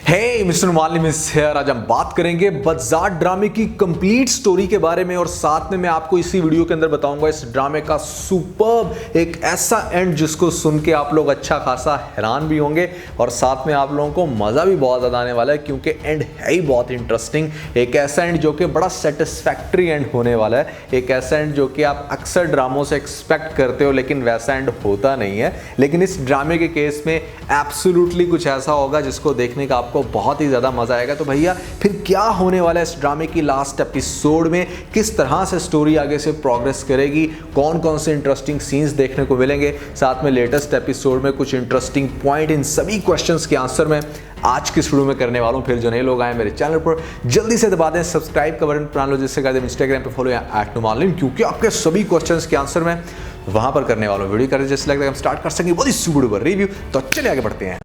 हे mister मालिम is here. आज हम बात करेंगे बज़ार ड्रामे की कंप्लीट स्टोरी के बारे में और साथ में मैं आपको इसी वीडियो के अंदर बताऊंगा इस ड्रामे का सुपर्ब एक ऐसा एंड जिसको सुन के आप लोग अच्छा खासा हैरान भी होंगे और साथ में आप लोगों को मज़ा भी बहुत ज़्यादा आने वाला है क्योंकि एंड है ही बहुत इंटरेस्टिंग। एक ऐसा एंड जो कि बड़ा सेटिस्फैक्ट्री एंड होने वाला है, एक ऐसा एंड जो कि आप अक्सर ड्रामों से एक्सपेक्ट करते हो लेकिन वैसा एंड होता नहीं है। लेकिन इस ड्रामे के केस में एब्सोल्युटली कुछ ऐसा होगा जिसको देखने का आपको बहुत ही ज़्यादा मज़ा आएगा। तो भैया फिर क्या होने वाला है इस ड्रामे की लास्ट एपिसोड में, किस तरह से स्टोरी आगे से प्रोग्रेस करेगी, कौन कौन से इंटरेस्टिंग सीन्स देखने को मिलेंगे, साथ में लेटेस्ट एपिसोड में कुछ इंटरेस्टिंग पॉइंट, इन सभी क्वेश्चंस के आंसर मैं आज की शुरू में करने वाला हूँ। फिर जो नए लोग आए मेरे चैनल पर जल्दी से दबा दें सब्सक्राइब का बटन, प्राण लो जिससे कर दें इंस्टाग्राम पे फॉलो या @numalin, क्योंकि आपके सभी क्वेश्चंस के आंसर मैं वहां पर करने वाला हूँ। वीडियो करें जैसे लगता है हम स्टार्ट कर सकेंगे बहुत ही सुपर रिव्यू। तो चलिए आगे बढ़ते हैं।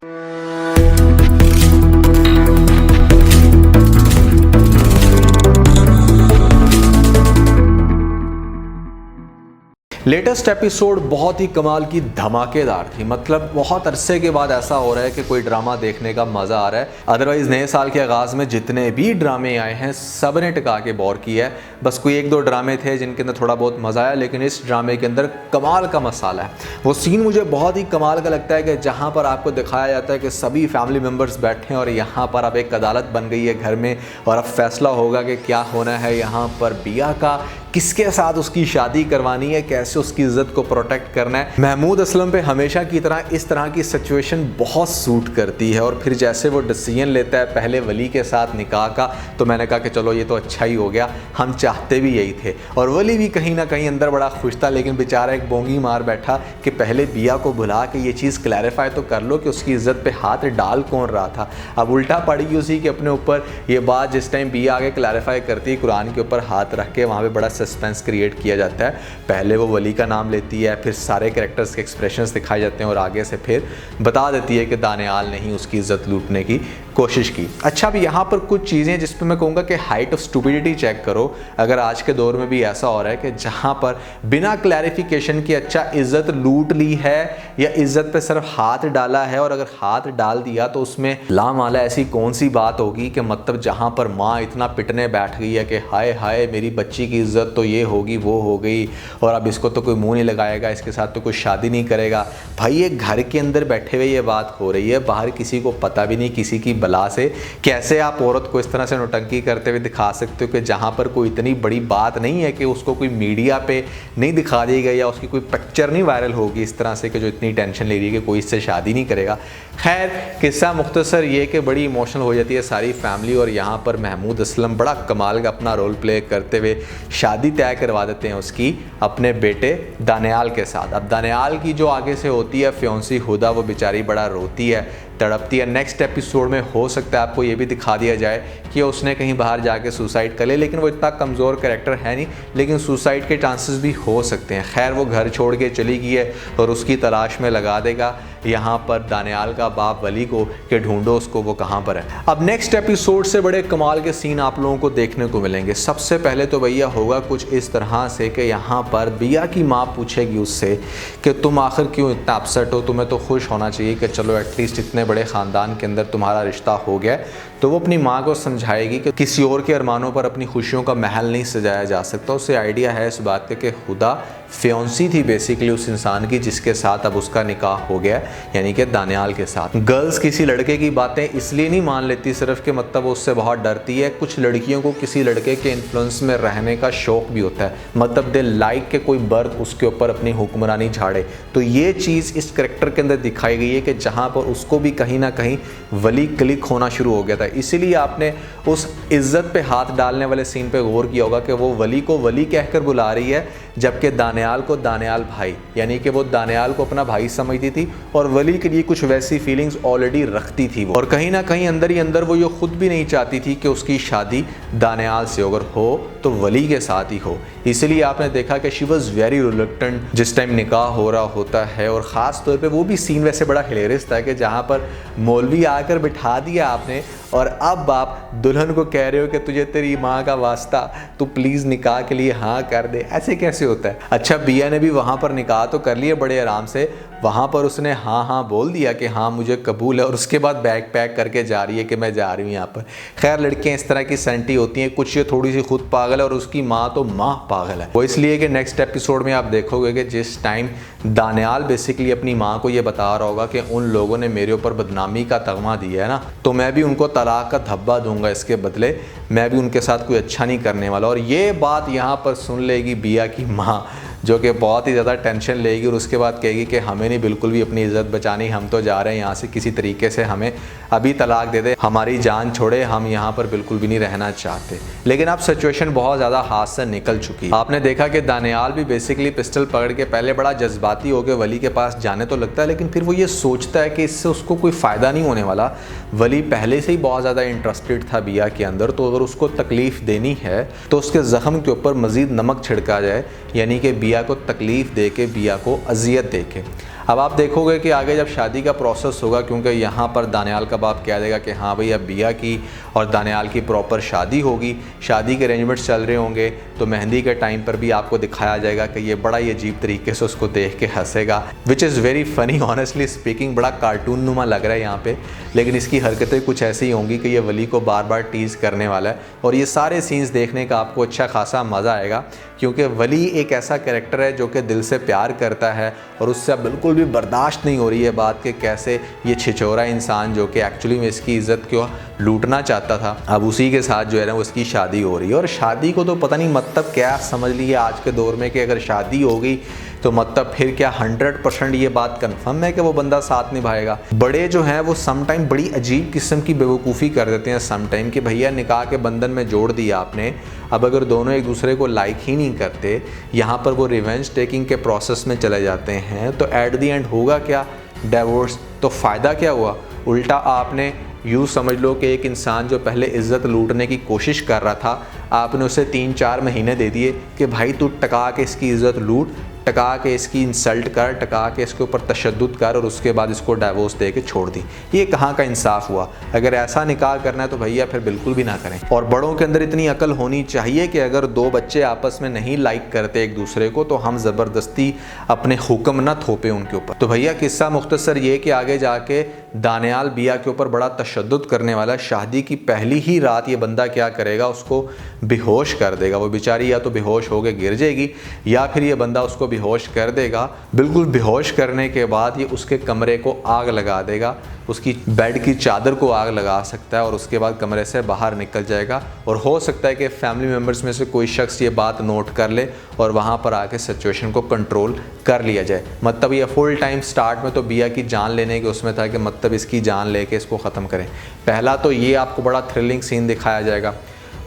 लेटेस्ट एपिसोड बहुत ही कमाल की धमाकेदार थी। मतलब बहुत अरसे के बाद ऐसा हो रहा है कि कोई ड्रामा देखने का मज़ा आ रहा है। अदरवाइज़ नए साल के आगाज़ में जितने भी ड्रामे आए हैं सब ने टिका के बोर किया है। बस कोई एक दो ड्रामे थे जिनके अंदर थोड़ा बहुत मज़ा आया, लेकिन इस ड्रामे के अंदर कमाल का मसाला है। वो सीन मुझे बहुत ही कमाल का लगता है कि जहाँ पर आपको दिखाया जाता है कि सभी फैमिली मेम्बर्स बैठे हैं और यहाँ पर अब एक अदालत बन गई है घर में और अब फैसला होगा कि क्या होना है यहाँ पर बिया का, किसके साथ उसकी शादी करवानी है, कैसे उसकी इज्जत को प्रोटेक्ट करना है। महमूद असलम पे हमेशा की तरह इस तरह की सिचुएशन बहुत सूट करती है और फिर जैसे वो डिसीजन लेता है पहले वली के साथ निकाह का, तो मैंने कहा कि चलो ये तो अच्छा ही हो गया, हम चाहते भी यही थे। और वली भी कहीं ना कहीं अंदर बड़ा खुश था, लेकिन बेचारा एक बोंगी मार बैठा कि पहले बिया को बुला के ये चीज़ क्लैरिफाई तो कर लो कि उसकी इज्जत पे हाथ डाल कौन रहा था। अब उल्टा पड़ी उसी के अपने ऊपर ये बात। जिस टाइम बिया आगे क्लैरिफाई करती है कुरान के ऊपर हाथ रख के, वहाँ पर बड़ा सस्पेंस क्रिएट किया जाता है। पहले वो वली का नाम लेती है, फिर सारे कैरेक्टर्स के एक्सप्रेशंस दिखाए जाते हैं और आगे से फिर बता देती है कि दानियाल ने ही उसकी इज्जत लूटने की कोशिश की। अच्छा, अब यहाँ पर कुछ चीज़ें जिस पर मैं कहूँगा कि हाइट ऑफ स्टूपिडिटी चेक करो। अगर आज के दौर में भी ऐसा हो रहा है कि जहाँ पर बिना क्लैरिफिकेशन के अच्छा इज्जत लूट ली है या इज्जत पे सिर्फ हाथ डाला है, और अगर हाथ डाल दिया तो उसमें लामाला ऐसी कौन सी बात होगी कि मतलब जहाँ पर माँ इतना पिटने बैठ गई है कि हाय हाय मेरी बच्ची की इज्जत तो ये होगी वो हो गई और अब इसको तो कोई मुंह नहीं लगाएगा, इसके साथ तो कोई शादी नहीं करेगा। भाई ये घर के अंदर बैठे हुए ये बात हो रही है, बाहर किसी को पता भी नहीं किसी की बला से। कैसे आप औरत को इस तरह से नौटंकी करते हुए दिखा सकते हो कि जहाँ पर कोई इतनी बड़ी बात नहीं है कि उसको कोई मीडिया पे नहीं दिखा दी गई या उसकी कोई पिक्चर नहीं वायरल होगी इस तरह से कि जो इतनी टेंशन ले रही है कि कोई इससे शादी नहीं करेगा। खैर किस्सा मुख्तसर ये कि बड़ी इमोशनल हो जाती है सारी फैमिली और यहाँ पर महमूद असलम बड़ा कमाल का अपना रोल प्ले करते हुए शादी तय करवा देते हैं उसकी अपने बेटे दानियाल के साथ। अब दानियाल की जो आगे से होती है फ्योंसी हुदा, वो बेचारी बड़ा रोती है, तड़पती है। नेक्स्ट एपिसोड में हो सकता है आपको ये भी दिखा दिया जाए कि उसने कहीं बाहर जाके सुसाइड कर ले, लेकिन वो इतना कमज़ोर कैरेक्टर है नहीं, लेकिन सुसाइड के चांसेस भी हो सकते हैं। खैर वो घर छोड़ के चली गई है और उसकी तलाश में लगा देगा यहाँ पर दानियाल का बाप वली को कि ढूंढो उसको, वो कहाँ पर है। अब नेक्स्ट एपिसोड से बड़े कमाल के सीन आप लोगों को देखने को मिलेंगे। सबसे पहले तो भैया होगा कुछ इस तरह से कि यहाँ पर बिया की माँ पूछेगी उससे कि तुम आखिर क्यों इतना अपसेट हो, तुम्हें तो खुश होना चाहिए कि चलो एटलीस्ट इतने बड़े ख़ानदान के अंदर तुम्हारा रिश्ता हो गया। तो वो अपनी माँ को समझाएगी कि किसी और के अरमानों पर अपनी खुशियों का महल नहीं सजाया जा सकता। उसे आइडिया है इस बात के कि खुदा फ्योंसी थी बेसिकली उस इंसान की जिसके साथ अब उसका निकाह हो गया, यानी कि दानियाल के साथ। गर्ल्स किसी लड़के की बातें इसलिए नहीं मान लेती सिर्फ कि मतलब वो उससे बहुत डरती है। कुछ लड़कियों को किसी लड़के के इन्फ्लुएंस में रहने का शौक भी होता है, मतलब दे लाइक के कोई बर्द उसके ऊपर अपनी हुक्मरानी झाड़े। तो ये चीज़ इस करेक्टर के अंदर दिखाई गई है कि जहाँ पर उसको भी कहीं ना कहीं वली क्लिक होना शुरू हो गया था। इसीलिए आपने उस इज्जत पे हाथ डालने वाले सीन पे गौर किया होगा कि वो वली को वली कहकर बुला रही है, जबकि दानियाल को दानियाल भाई, यानी कि वो दानियाल को अपना भाई समझती थी और वली के लिए कुछ वैसी फीलिंग्स ऑलरेडी रखती थी वो। और कहीं ना कहीं अंदर ही अंदर वो ये खुद भी नहीं चाहती थी कि उसकी शादी दानियाल से अगर हो तो वली के साथ ही हो। इसलिए आपने देखा कि शी वॉज वेरी रिलक्टेंट जिस टाइम निकाह हो रहा होता है। और ख़ास तौर पे वो भी सीन वैसे बड़ा हिलेरियस था कि जहाँ पर मौलवी आकर बिठा दिया आपने और अब आप दुल्हन को कह रहे हो कि तुझे तेरी माँ का वास्ता, तू प्लीज़ निकाह के लिए हाँ कर दे। ऐसे कैसे होता है? अच्छा बिया ने भी वहाँ पर निकाह तो कर लिया बड़े आराम से, वहाँ पर उसने हाँ हाँ बोल दिया कि हाँ मुझे कबूल है, और उसके बाद बैग पैक करके जा रही है कि मैं जा रही हूँ यहाँ पर। खैर लड़कियाँ इस तरह की सेंटी होती हैं, कुछ ये थोड़ी सी खुद पागल है और उसकी माँ तो माँ पागल है। वो इसलिए कि नेक्स्ट एपिसोड में आप देखोगे कि जिस टाइम दानियाल बेसिकली अपनी माँ को ये बता रहा होगा कि उन लोगों ने मेरे ऊपर बदनामी का तगमा दिया है ना, तो मैं भी उनको तलाक का धब्बा दूंगा, इसके बदले मैं भी उनके साथ कोई अच्छा नहीं करने वाला। और ये बात यहाँ पर सुन लेगी बिया की माँ, जो कि बहुत ही ज़्यादा टेंशन लेगी और उसके बाद कहेगी कि हमें नहीं बिल्कुल भी अपनी इज़्ज़त बचानी, हम तो जा रहे हैं यहाँ से, किसी तरीके से हमें अभी तलाक दे दे, हमारी जान छोड़े, हम यहाँ पर बिल्कुल भी नहीं रहना चाहते। लेकिन अब सिचुएशन बहुत ज़्यादा हाथ से निकल चुकी है। आपने देखा कि दानियाल भी बेसिकली पिस्टल पकड़ के पहले बड़ा जज्बाती होकर वली के पास जाने तो लगता है, लेकिन फिर वो ये सोचता है कि इससे उसको कोई फ़ायदा नहीं होने वाला। वली पहले से ही बहुत ज़्यादा इंटरेस्टेड था बिया के अंदर, तो अगर उसको तकलीफ़ देनी है तो उसके ज़ख्म के ऊपर मज़ीद नमक छिड़का जाए, यानी कि बिया को तकलीफ़ दे के, बिया को अजियत दे के। अब आप देखोगे कि आगे जब शादी का प्रोसेस होगा, क्योंकि यहाँ पर दानियाल का बाप कह देगा कि हाँ भाई अब बिया की और दानियाल की प्रॉपर शादी होगी, शादी के अरेंजमेंट्स चल रहे होंगे, तो मेहंदी के टाइम पर भी आपको दिखाया जाएगा कि ये बड़ा ही अजीब तरीके से उसको देख के हंसेगा, which is very funny honestly speaking. बड़ा कार्टून नुमा लग रहा है यहाँ पे, लेकिन इसकी हरकतें कुछ ऐसी ही होंगी कि ये वली को बार बार टीज़ करने वाला है। और ये सारे सीन्स देखने का आपको अच्छा खासा मज़ा आएगा, क्योंकि वली एक ऐसा कैरेक्टर है जो कि दिल से प्यार करता है और उससे अब बिल्कुल भी बर्दाश्त नहीं हो रही है बात कि कैसे ये छिछोरा इंसान जो कि एक्चुअली में इसकी इज़्ज़त क्यों लूटना चाहता था, अब उसी के साथ जो है ना उसकी शादी हो रही है। और शादी को तो पता नहीं मतलब क्या समझ ली है आज के दौर में कि अगर शादी हो गई तो मतलब फिर क्या 100% ये बात कंफर्म है कि वो बंदा साथ निभाएगा। बड़े जो हैं वो समटाइम बड़ी अजीब किस्म की बेवकूफ़ी कर देते हैं समटाइम कि भैया निकाह के बंधन में जोड़ दिया आपने, अब अगर दोनों एक दूसरे को लाइक ही नहीं करते, यहाँ पर वो रिवेंज टेकिंग के प्रोसेस में चले जाते हैं, तो एट द एंड होगा क्या? डिवोर्स। तो फ़ायदा क्या हुआ? उल्टा आपने यूँ समझ लो कि एक इंसान जो पहले इज़्ज़त लूटने की कोशिश कर रहा था, आपने उसे 3-4 महीने दे दिए कि भाई तू टका के इसकी इज़्ज़त लूट, टका के इसकी इंसल्ट कर, टका के इसके ऊपर तशद्दुद कर, और उसके बाद इसको डाइवोर्स दे के छोड़ दी। ये कहाँ का इंसाफ हुआ? अगर ऐसा निकाह करना है तो भैया फिर बिल्कुल भी ना करें। और बड़ों के अंदर इतनी अकल होनी चाहिए कि अगर दो बच्चे आपस में नहीं लाइक करते एक दूसरे को, तो हम ज़बरदस्ती अपने हुक्म ना थोपें उनके ऊपर। तो भैया किस्सा मुख्तसर ये कि आगे जाके दानियाल बिया के ऊपर बड़ा तशद्दुद करने वाला है। शादी की पहली ही रात ये बंदा क्या करेगा, उसको बेहोश कर देगा। वो बेचारी या तो बेहोश होकर गिर जाएगी या फिर ये बंदा उसको बेहोश कर देगा। बिल्कुल बेहोश करने के बाद ये उसके कमरे को आग लगा देगा, उसकी बेड की चादर को आग लगा सकता है और उसके बाद कमरे से बाहर निकल जाएगा। और हो सकता है कि फैमिली मेम्बर्स में से कोई शख्स ये बात नोट कर ले और वहाँ पर आके सिचुएशन को कंट्रोल कर लिया जाए। मतलब ये फुल टाइम स्टार्ट में तो बिया की जान लेने के उसमें था कि मतलब इसकी जान लेके इसको ख़त्म करें। पहला तो ये आपको बड़ा थ्रिलिंग सीन दिखाया जाएगा।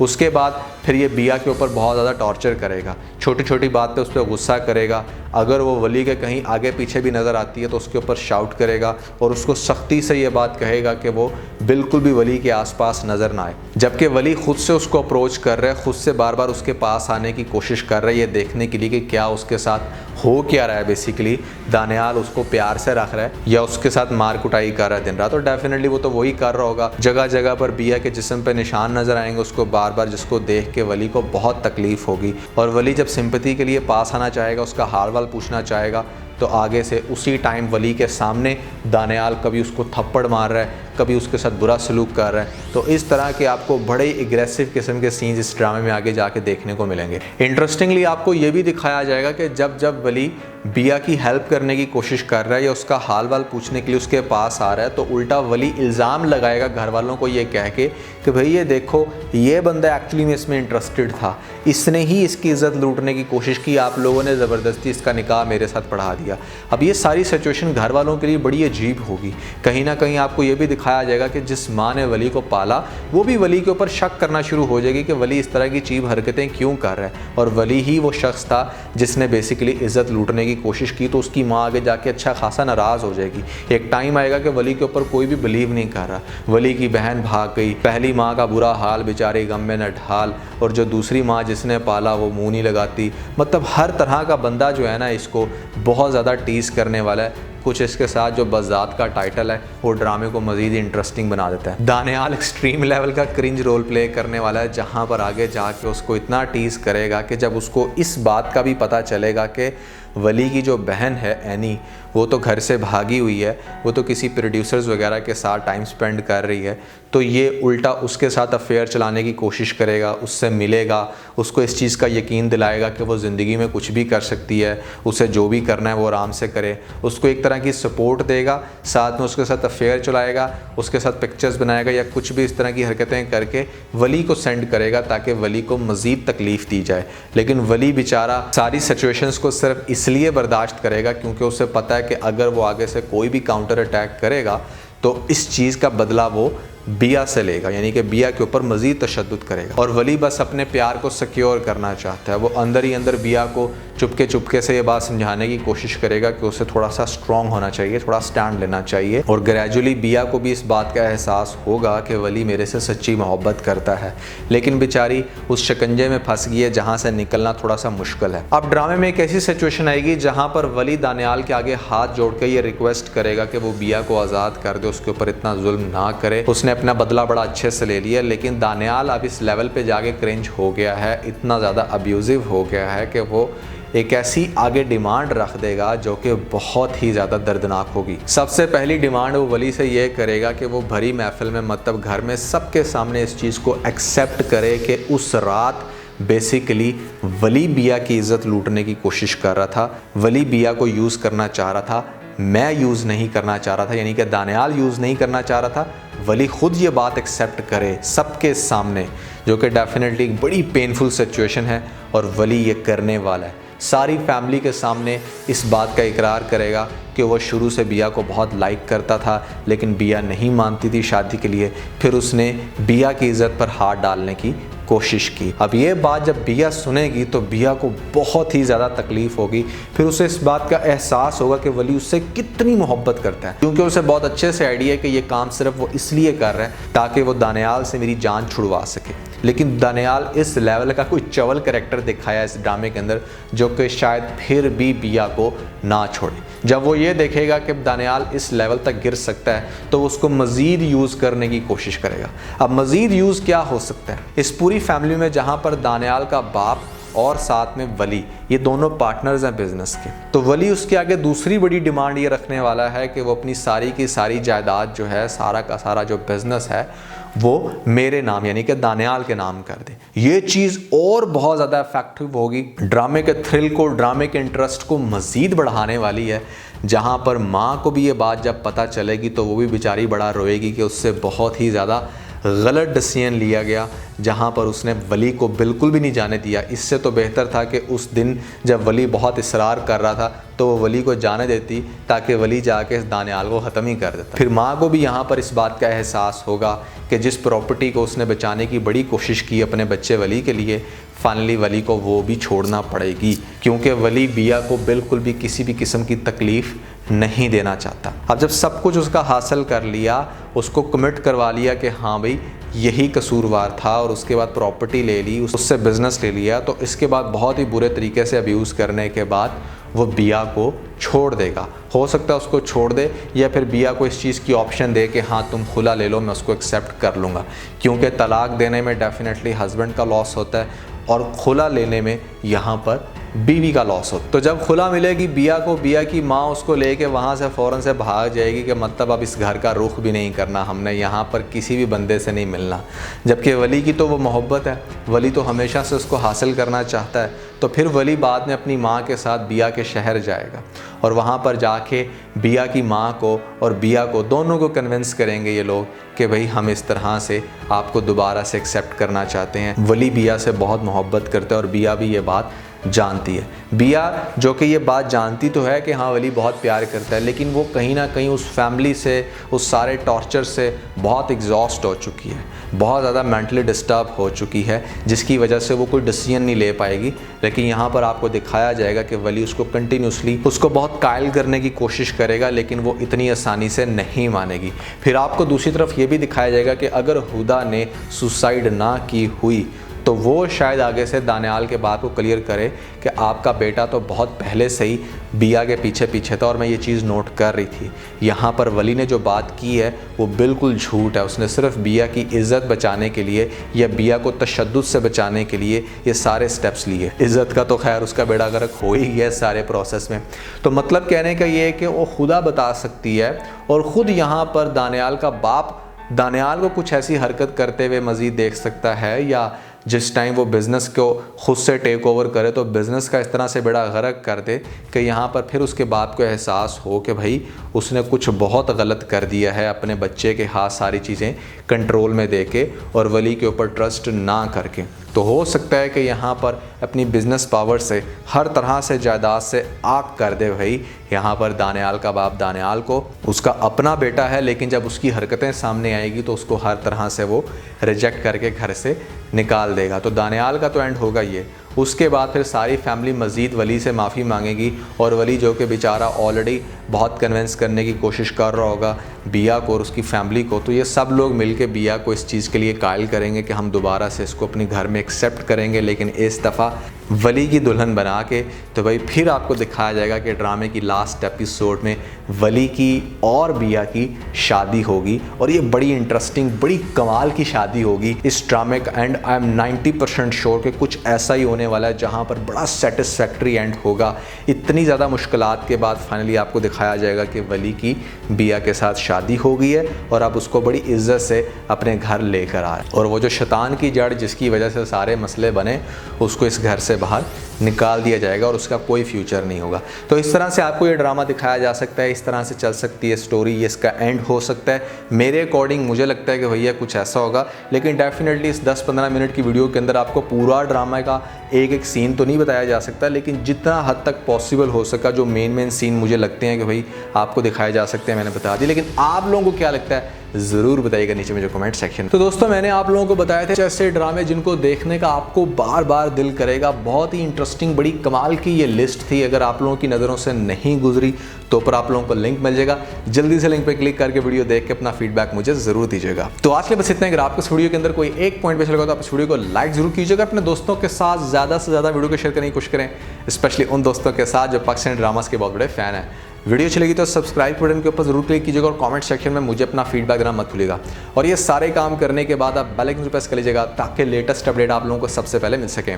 उसके बाद फिर ये बिया के ऊपर बहुत ज़्यादा टॉर्चर करेगा, छोटी छोटी बात पे उस पर गुस्सा करेगा। अगर वो वली के कहीं आगे पीछे भी नज़र आती है तो उसके ऊपर शाउट करेगा और उसको सख्ती से ये बात कहेगा कि वो बिल्कुल भी वली के आसपास नज़र ना आए। जबकि वली खुद से उसको अप्रोच कर रहा है, खुद से बार बार उसके पास आने की कोशिश कर रहा है, ये देखने के लिए कि क्या उसके साथ हो क्या रहा है। बेसिकली दानियाल उसको प्यार से रख रहा है या उसके साथ मार कुटाई कर रहा है दिन रात, और डेफिनेटली वो तो वही कर रहा होगा। जगह जगह पर बिया के जिस्म पे निशान नज़र आएंगे उसको बार बार, जिसको देख के वली को बहुत तकलीफ़ होगी। और वली जब सिंपैथी के लिए पास आना चाहेगा, उसका हाल वाल पूछना चाहेगा, तो आगे से उसी टाइम वली के सामने दानियाल कभी उसको थप्पड़ मार रहा है, कभी उसके साथ बुरा सलूक कर रहा है। तो इस तरह के आपको बड़े एग्रेसिव किस्म के सीन्स इस ड्रामे में आगे जाके देखने को मिलेंगे। इंटरेस्टिंगली आपको ये भी दिखाया जाएगा कि जब जब वली बिया की हेल्प करने की कोशिश कर रहा है या उसका हाल वाल पूछने के लिए उसके पास आ रहा है, तो उल्टा वली इल्ज़ाम लगाएगा घर वालों को ये कह के कि भाई ये देखो ये बंदा एक्चुअली में इसमें इंटरेस्टेड था, इसने ही इसकी इज़्ज़त लूटने की कोशिश की, आप लोगों ने ज़बरदस्ती इसका निकाह मेरे साथ पढ़ा दिया। अब ये सारी सिचुएशन घर वालों के लिए बड़ी अजीब होगी। कहीं ना कहीं आपको ये भी दिखाया जाएगा कि जिस माँ ने वली को पाला वो भी वली के ऊपर शक करना शुरू हो जाएगी कि वली इस तरह की चीप हरकतें क्यों कर रहा है, और वली ही वो शख्स था जिसने बेसिकली इज़्ज़त लूटने की कोशिश की। तो उसकी माँ आगे जाके अच्छा खासा नाराज़ हो जाएगी। एक टाइम आएगा कि वली के ऊपर कोई भी बिलीव नहीं कर रहा। वली की बहन भाग गई, पहली माँ का बुरा हाल, बेचारी गम में नढाल, और जो दूसरी माँ जिसने पाला वो मुँह नहीं लगाती। मतलब हर तरह का बंदा जो है ना इसको बहुत ज़्यादा टीज़ करने वाला है। कुछ इसके साथ जो बज़ात का टाइटल है वो ड्रामे को मज़ीद इंटरेस्टिंग बना देता है। दानियाल एक्सट्रीम लेवल का क्रिंज रोल प्ले करने वाला है, जहाँ पर आगे जाके उसको इतना टीज़ करेगा कि जब उसको इस बात का भी पता चलेगा कि वली की जो बहन है एनी, वो तो घर से भागी हुई है, वो तो किसी प्रोड्यूसर्स वगैरह के साथ टाइम स्पेंड कर रही है, तो ये उल्टा उसके साथ अफेयर चलाने की कोशिश करेगा, उससे मिलेगा, उसको इस चीज़ का यकीन दिलाएगा कि वो ज़िंदगी में कुछ भी कर सकती है, उसे जो भी करना है वो आराम से करे, उसको एक तरह की सपोर्ट देगा, साथ में उसके साथ अफेयर चलाएगा, उसके साथ पिक्चर्स बनाएगा या कुछ भी इस तरह की हरकतें करके वली को सेंड करेगा ताकि वली को मज़ीद तकलीफ़ दी जाए। लेकिन वली बेचारा सारी सिचुएशंस को सिर्फ इसलिए बर्दाश्त करेगा क्योंकि उसे पता है कि अगर वो आगे से कोई भी काउंटर अटैक करेगा तो इस चीज़ का बदला वो बिया से लेगा, यानी कि बिया के ऊपर मज़ीद तशद्दुद करेगा। और वली बस अपने प्यार को सिक्योर करना चाहता है। वो अंदर ही अंदर बिया को चुपके से ये बात समझाने की कोशिश करेगा कि उसे थोड़ा सा स्ट्रॉन्ग होना चाहिए, थोड़ा स्टैंड लेना चाहिए। और ग्रेजुअली बिया को भी इस बात का एहसास होगा कि वली मेरे से सच्ची मोहब्बत करता है, लेकिन बेचारी उस शिकंजे में फंस गई है जहाँ से निकलना थोड़ा सा मुश्किल है। अब ड्रामे में एक ऐसी सिचुएशन आएगी जहाँ पर वली दानियाल के आगे हाथ जोड़ के ये रिक्वेस्ट करेगा कि वो बिया को आज़ाद कर दे, उसके ऊपर इतना जुल्म ना करे। उसने अपना बदला बड़ा अच्छे से ले लिया, लेकिन दानियाल अब इस लेवल पे जाके क्रिंज हो गया है, इतना ज़्यादा अब्यूजिव हो गया है कि वो एक ऐसी आगे डिमांड रख देगा जो कि बहुत ही ज़्यादा दर्दनाक होगी। सबसे पहली डिमांड वो वली से ये करेगा कि वो भरी महफिल में, मतलब घर में सबके सामने इस चीज़ को एक्सेप्ट करे कि उस रात बेसिकली वली बिया की इज़्ज़त लूटने की कोशिश कर रहा था, वली बिया को यूज़ करना चाह रहा था, मैं यूज़ नहीं करना चाह रहा था, यानी कि दानियाल यूज़ नहीं करना चाह रहा था। वली खुद ये बात एक्सेप्ट करे सबके सामने, जो कि डेफिनेटली एक बड़ी पेनफुल सिचुएशन है और वली ये करने वाला है। सारी फैमिली के सामने इस बात का इकरार करेगा कि वो शुरू से बिया को बहुत लाइक करता था, लेकिन बिया नहीं मानती थी शादी के लिए। फिर उसने बिया की इज़्ज़त पर हाथ डालने की कोशिश की। अब ये बात जब बिया सुनेगी तो बिया को बहुत ही ज़्यादा तकलीफ़ होगी। फिर उसे इस बात का एहसास होगा कि वली उससे कितनी मोहब्बत करता है, क्योंकि उसे बहुत अच्छे से आइडिया है कि ये काम सिर्फ वो इसलिए कर रहा है ताकि वो दानियाल से मेरी जान छुड़वा सके। लेकिन दानियाल इस लेवल का कोई चवल कैरेक्टर दिखाया इस ड्रामे के अंदर जो कि शायद फिर भी बिया को ना छोड़े। जब वो ये देखेगा कि दानियाल इस लेवल तक गिर सकता है तो वो उसको मज़ीद यूज़ करने की कोशिश करेगा। अब मज़ीद यूज़ क्या हो सकता है इस पूरी फैमिली में, जहाँ पर दानियाल का बाप और साथ में वली, ये दोनों पार्टनर्स हैं बिजनेस के। तो वली उसके आगे दूसरी बड़ी डिमांड ये रखने वाला है कि वो अपनी सारी की सारी जायदाद जो है, सारा का सारा जो बिजनेस है वो मेरे नाम यानी कि दानियाल के नाम कर दे। ये चीज़ और बहुत ज़्यादा इफेक्टिव होगी, ड्रामे के थ्रिल को, ड्रामे के इंटरेस्ट को मज़ीद बढ़ाने वाली है। जहाँ पर माँ को भी ये बात जब पता चलेगी तो वो भी बेचारी बड़ा रोएगी कि उससे बहुत ही ज़्यादा गलत डिसीजन लिया गया, जहाँ पर उसने वली को बिल्कुल भी नहीं जाने दिया। इससे तो बेहतर था कि उस दिन जब वली बहुत इसरार कर रहा था तो वो वली को जाने देती ताकि वली जाके इस दानियाल को ख़त्म ही कर देता। फिर माँ को भी यहाँ पर इस बात का एहसास होगा कि जिस प्रॉपर्टी को उसने बचाने की बड़ी कोशिश की अपने बच्चे वली के लिए, फाइनली वली को वो भी छोड़ना पड़ेगी, क्योंकि वली बिया को बिल्कुल भी किसी भी किस्म की तकलीफ़ नहीं देना चाहता। अब जब सब कुछ उसका हासिल कर लिया, उसको कमिट करवा लिया कि हाँ भाई यही कसूरवार था, और उसके बाद प्रॉपर्टी ले ली, उससे बिज़नेस ले लिया, तो इसके बाद बहुत ही बुरे तरीके से अब्यूज़ करने के बाद वो बिया को छोड़ देगा। हो सकता है उसको छोड़ दे या फिर बिया को इस चीज़ की ऑप्शन दे कि हाँ तुम खुला ले लो, मैं उसको एक्सेप्ट कर लूँगा, क्योंकि तलाक देने में डेफिनेटली हस्बैंड का लॉस होता है और खुला लेने में यहाँ पर बीवी का लॉस हो। तो जब खुला मिलेगी बिया को, बिया की माँ उसको लेके वहाँ से फ़ौरन से भाग जाएगी कि मतलब अब इस घर का रुख भी नहीं करना हमने, यहाँ पर किसी भी बंदे से नहीं मिलना। जबकि वली की तो वो मोहब्बत है, वली तो हमेशा से उसको हासिल करना चाहता है। तो फिर वली बाद में अपनी माँ के साथ बिया के शहर जाएगा और वहाँ पर जाके बिया की माँ को और बिया को दोनों को कन्विंस करेंगे ये लोग कि भाई हम इस तरह से आपको दोबारा से एक्सेप्ट करना चाहते हैं। वली बिया से बहुत मोहब्बत करता है और बिया भी ये बात जानती है। बिया जो कि ये बात जानती तो है कि हाँ वली बहुत प्यार करता है, लेकिन वो कहीं ना कहीं उस फैमिली से, उस सारे टॉर्चर से बहुत एग्जॉस्ट हो चुकी है, बहुत ज़्यादा मेंटली डिस्टर्ब हो चुकी है, जिसकी वजह से वो कोई डिसीजन नहीं ले पाएगी। लेकिन यहाँ पर आपको दिखाया जाएगा कि वली उसको कंटिन्यूसली उसको बहुत कायल करने की कोशिश करेगा, लेकिन वो इतनी आसानी से नहीं मानेगी। फिर आपको दूसरी तरफ ये भी दिखाया जाएगा कि अगर हुदा ने सुसाइड ना की हुई तो वो शायद आगे से दानियाल के बात को क्लियर करे कि आपका बेटा तो बहुत पहले से ही बिया के पीछे पीछे था और मैं ये चीज़ नोट कर रही थी। यहाँ पर वली ने जो बात की है वो बिल्कुल झूठ है। उसने सिर्फ बिया की इज़्ज़त बचाने के लिए या बिया को तशद्दुद से बचाने के लिए ये सारे स्टेप्स लिए। इज़्ज़त का तो खैर उसका बेड़ा गर्क हो ही गया सारे प्रोसेस में। तो मतलब कहने का ये है कि वो खुदा बता सकती है और ख़ुद यहाँ पर दानियाल का बाप दानियाल को कुछ ऐसी हरकत करते हुए मज़ीद देख सकता है, या जिस टाइम वो बिज़नेस को ख़ुद से टेक ओवर करे तो बिज़नेस का इस तरह से बेड़ा गर्क कर दे कि यहाँ पर फिर उसके बाप को एहसास हो कि भाई उसने कुछ बहुत गलत कर दिया है अपने बच्चे के हाथ सारी चीज़ें कंट्रोल में दे के और वली के ऊपर ट्रस्ट ना करके। तो हो सकता है कि यहाँ पर अपनी बिज़नेस पावर से हर तरह से जायदाद से आग कर दे भाई यहाँ पर दानियाल का बाप दानियाल को। उसका अपना बेटा है लेकिन जब उसकी हरकतें सामने आएगी तो उसको हर तरह से वो रिजेक्ट करके घर से निकाल देगा। तो दानियाल का तो एंड होगा ये। उसके बाद फिर सारी फैमिली मज़ीद वली से माफ़ी मांगेगी और वली जो कि बेचारा ऑलरेडी बहुत कन्विंस करने की कोशिश कर रहा होगा बिया को और उसकी फैमिली को, तो ये सब लोग मिलके बिया को इस चीज़ के लिए कायल करेंगे कि हम दोबारा से इसको अपने घर में एक्सेप्ट करेंगे, लेकिन इस दफ़ा वली की दुल्हन बना के। तो भाई फिर आपको दिखाया जाएगा कि ड्रामे की लास्ट एपिसोड में वली की और बिया की शादी होगी और ये बड़ी इंटरेस्टिंग बड़ी कमाल की शादी होगी इस ड्रामे का एंड आई एम 90% श्योर कि कुछ ऐसा ही होने वाला है जहाँ पर बड़ा सेटिस्फैक्ट्री एंड होगा। इतनी ज़्यादा मुश्किलात के बाद फाइनली आपको दिखाया जाएगा कि वली की बिया के साथ शादी हो गई है और अब उसको बड़ी इज्जत से अपने घर लेकर आ रहे हैं और वो जो शैतान की जड़ जिसकी वजह से सारे मसले बने उसको इस घर से बाहर निकाल दिया जाएगा और उसका कोई फ्यूचर नहीं होगा। तो इस तरह से आपको ये ड्रामा दिखाया जा सकता है, इस तरह से चल सकती है स्टोरी, ये इसका एंड हो सकता है। मेरे अकॉर्डिंग मुझे लगता है कि भैया कुछ ऐसा होगा, लेकिन डेफिनेटली इस 10-15 मिनट की वीडियो के अंदर आपको पूरा ड्रामा का एक एक सीन तो नहीं बताया जा सकता, लेकिन जितना हद तक पॉसिबल हो सका जो मेन सीन मुझे लगते हैं कि भाई आपको दिखाए जा सकते हैं मैंने बता दी। लेकिन आप लोगों को क्या लगता है ज़रूर बताइएगा नीचे में जो कमेंट सेक्शन। तो दोस्तों मैंने आप लोगों को बताया थे ऐसे ड्रामे जिनको देखने का आपको बार बार दिल करेगा। बहुत ही इंटरेस्टिंग बड़ी कमाल की ये लिस्ट थी। अगर आप लोगों की नज़रों से नहीं गुजरी तो ऊपर आप लोगों को लिंक मिल जाएगा, जल्दी से लिंक पे क्लिक करके वीडियो देख के अपना फीडबैक मुझे ज़रूर दीजिएगा। तो आज के बस इतना। अगर आपको इस वीडियो के अंदर कोई एक पॉइंट पे चलेगा तो आप इस वीडियो को लाइक जरूर कीजिएगा। अपने दोस्तों के साथ ज़्यादा से ज़्यादा वीडियो को शेयर करने की कोशिश करें, स्पेशली उन दोस्तों के साथ जो पाकिस्तानी ड्रामास के बहुत बड़े फ़ैन हैं। वीडियो अच्छी लगी तो सब्सक्राइब बटन के ऊपर जरूर क्लिक कीजिएगा और कमेंट सेक्शन में मुझे अपना फीडबैक देना मत भूलिएगा। और ये सारे काम करने के बाद आप बेल आइकन प्रेस कर लीजिएगा ताकि लेटेस्ट अपडेट आप लोगों को सबसे पहले मिल सके।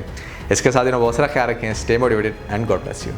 इसके साथ ही बहुत सारा ख्याल रखें, stay motivated and God bless you.